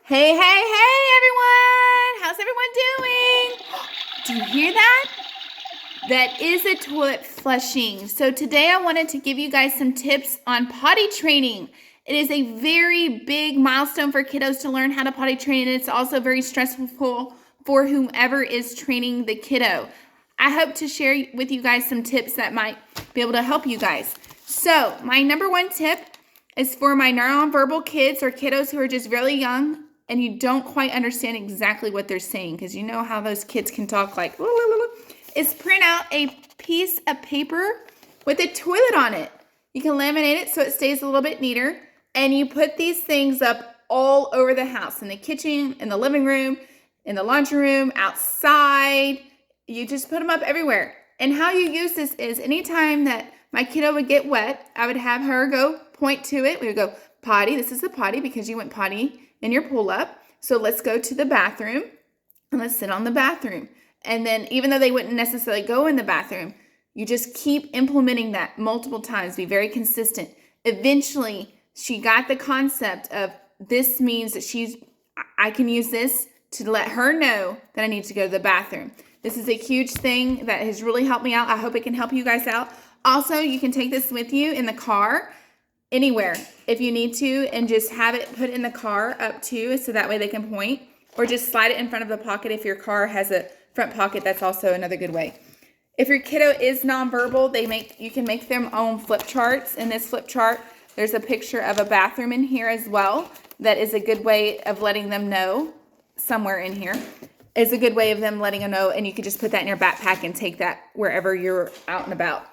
Hey, hey, hey, everyone! How's everyone doing? Do you hear that? That is a toilet flushing. So today I wanted to give you guys some tips on potty training. It is a very big milestone for kiddos to learn how to potty train, and it's also very stressful for whomever is training the kiddo. I hope to share with you guys some tips that might be able to help you guys. So my number one tip is for my nonverbal kids or kiddos who are just really young and you don't quite understand exactly what they're saying, because you know how those kids can talk like, is print out a piece of paper with a toilet on it. You can laminate it so it stays a little bit neater, and you put these things up all over the house, in the kitchen, in the living room, in the laundry room, outside. You just put them up everywhere. And how you use this is anytime that my kiddo would get wet, I would have her go point to it. We would go, potty, this is the potty because you went potty in your pull-up. So let's go to the bathroom and let's sit on the bathroom. And then even though they wouldn't necessarily go in the bathroom, you just keep implementing that multiple times. Be very consistent. Eventually, she got the concept of this means that I can use this to let her know that I need to go to the bathroom. This is a huge thing that has really helped me out. I hope it can help you guys out. Also, you can take this with you in the car, anywhere if you need to, and just have it put in the car up too, so that way they can point, or just slide it in front of the pocket. If your car has a front pocket, that's also another good way. If your kiddo is nonverbal, you can make their own flip charts. In this flip chart, there's a picture of a bathroom in here as well. That is a good way of letting them know. Somewhere in here is a good way of them letting them know, and you can just put that in your backpack and take that wherever you're out and about.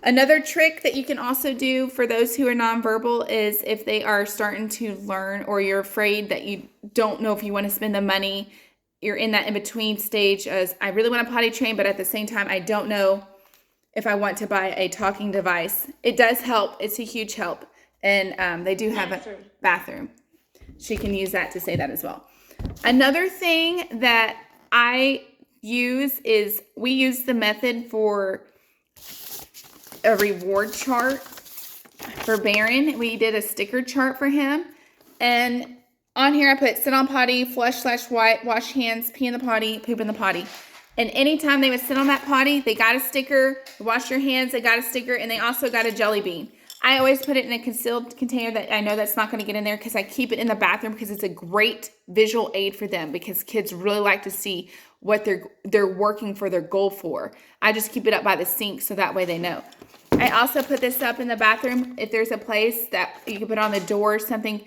Another trick that you can also do for those who are nonverbal is if they are starting to learn, or you're afraid that you don't know if you want to spend the money, you're in that in-between stage as I really want to potty train, but at the same time, I don't know if I want to buy a talking device. It does help. It's a huge help. And they do have a bathroom. She can use that to say that as well. Another thing that I use is we use the method for a reward chart for Baron. We did a sticker chart for him, and on here I put sit on potty, flush/wipe, wash hands, pee in the potty, poop in the potty. And anytime they would sit on that potty, they got a sticker. Wash your hands, they got a sticker, and they also got a jelly bean. I always put it in a concealed container that I know that's not going to get in there, because I keep it in the bathroom because it's a great visual aid for them, because kids really like to see what they're working for their goal for. I just keep it up by the sink so that way they know. I also put this up in the bathroom. If there's a place that you can put on the door or something,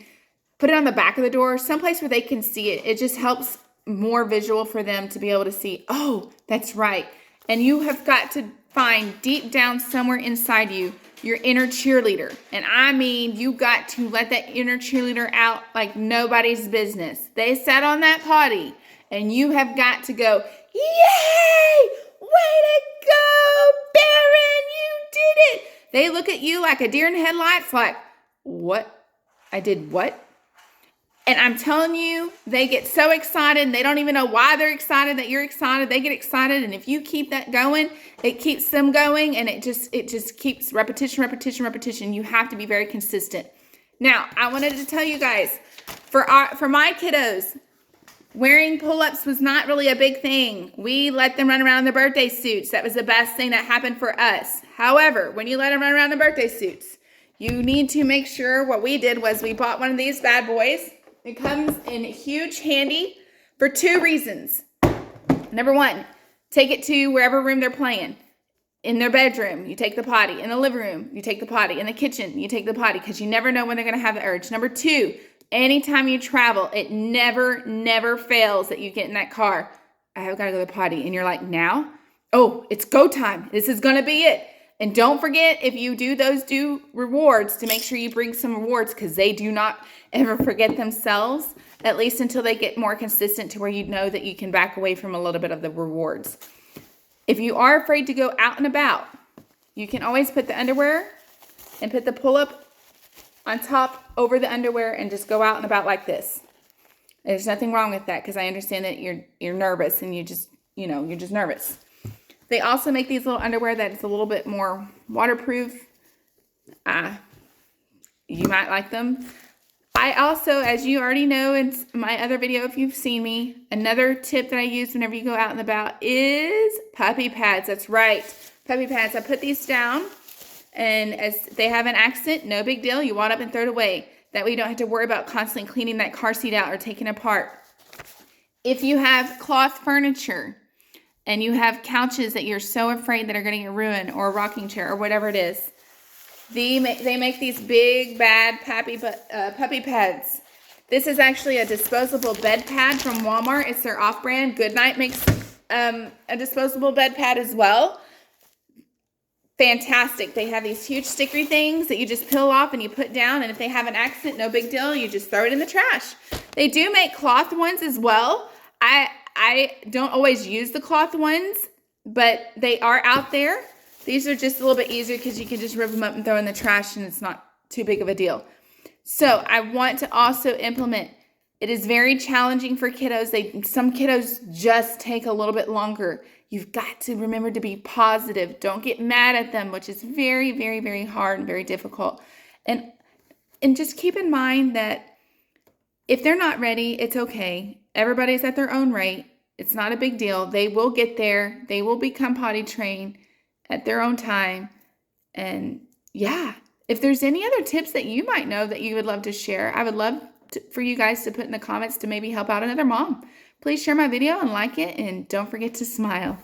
put it on the back of the door, someplace where they can see it. It just helps more visual for them to be able to see, oh, that's right. And you have got to find deep down somewhere inside you your inner cheerleader. And I mean, you got to let that inner cheerleader out like nobody's business. They sat on that potty, and you have got to go, yay! Way to go, Baron! You did it! They look at you like a deer in headlights, like, what? I did what? And I'm telling you, they get so excited, and they don't even know why they're excited that you're excited. They get excited, and if you keep that going, it keeps them going, and it just keeps repetition. You have to be very consistent. Now, I wanted to tell you guys, for my kiddos, wearing pull-ups was not really a big thing. We let them run around in their birthday suits. That was the best thing that happened for us. However, when you let them run around in birthday suits, you need to make sure, what we did was we bought one of these bad boys. It comes in huge handy for two reasons. Number one, take it to wherever room they're playing. In their bedroom, you take the potty. In the living room, you take the potty. In the kitchen, you take the potty, because you never know when they're going to have the urge. Number two, anytime you travel, it never fails that you get in that car. I have got to go to the potty. And you're like, now? Oh, it's go time. This is going to be it. And don't forget, if you do rewards, to make sure you bring some rewards, because they do not ever forget themselves, at least until they get more consistent to where you know that you can back away from a little bit of the rewards. If you are afraid to go out and about, you can always put the underwear and put the pull-up on top over the underwear and just go out and about like this. There's nothing wrong with that, because I understand that you're nervous, and you're just nervous. They also make these little underwear that is a little bit more waterproof. You might like them. I also, as you already know in my other video, if you've seen me, another tip that I use whenever you go out and about is puppy pads. That's right, puppy pads. I put these down, and as they have an accident, no big deal. You wad up and throw it away. That way you don't have to worry about constantly cleaning that car seat out or taking it apart. If you have cloth furniture and you have couches that you're so afraid that are going to get ruined, or a rocking chair or whatever it is, they make these big, bad puppy pads. This is actually a disposable bed pad from Walmart. It's their off-brand. Goodnight makes a disposable bed pad as well. Fantastic. They have these huge stickery things that you just peel off and you put down, and if they have an accident, no big deal. You just throw it in the trash. They do make cloth ones as well. I don't always use the cloth ones, but they are out there. These are just a little bit easier because you can just rip them up and throw in the trash, and it's not too big of a deal. So I want to also implement, it is very challenging for kiddos. Some kiddos just take a little bit longer. You've got to remember to be positive. Don't get mad at them, which is very, very, very hard and very difficult. And just keep in mind that if they're not ready, it's okay. Everybody's at their own rate. It's not a big deal. They will get there. They will become potty trained at their own time. And yeah, if there's any other tips that you might know that you would love to share, I would love for you guys to put in the comments to maybe help out another mom. Please share my video and like it, and don't forget to smile.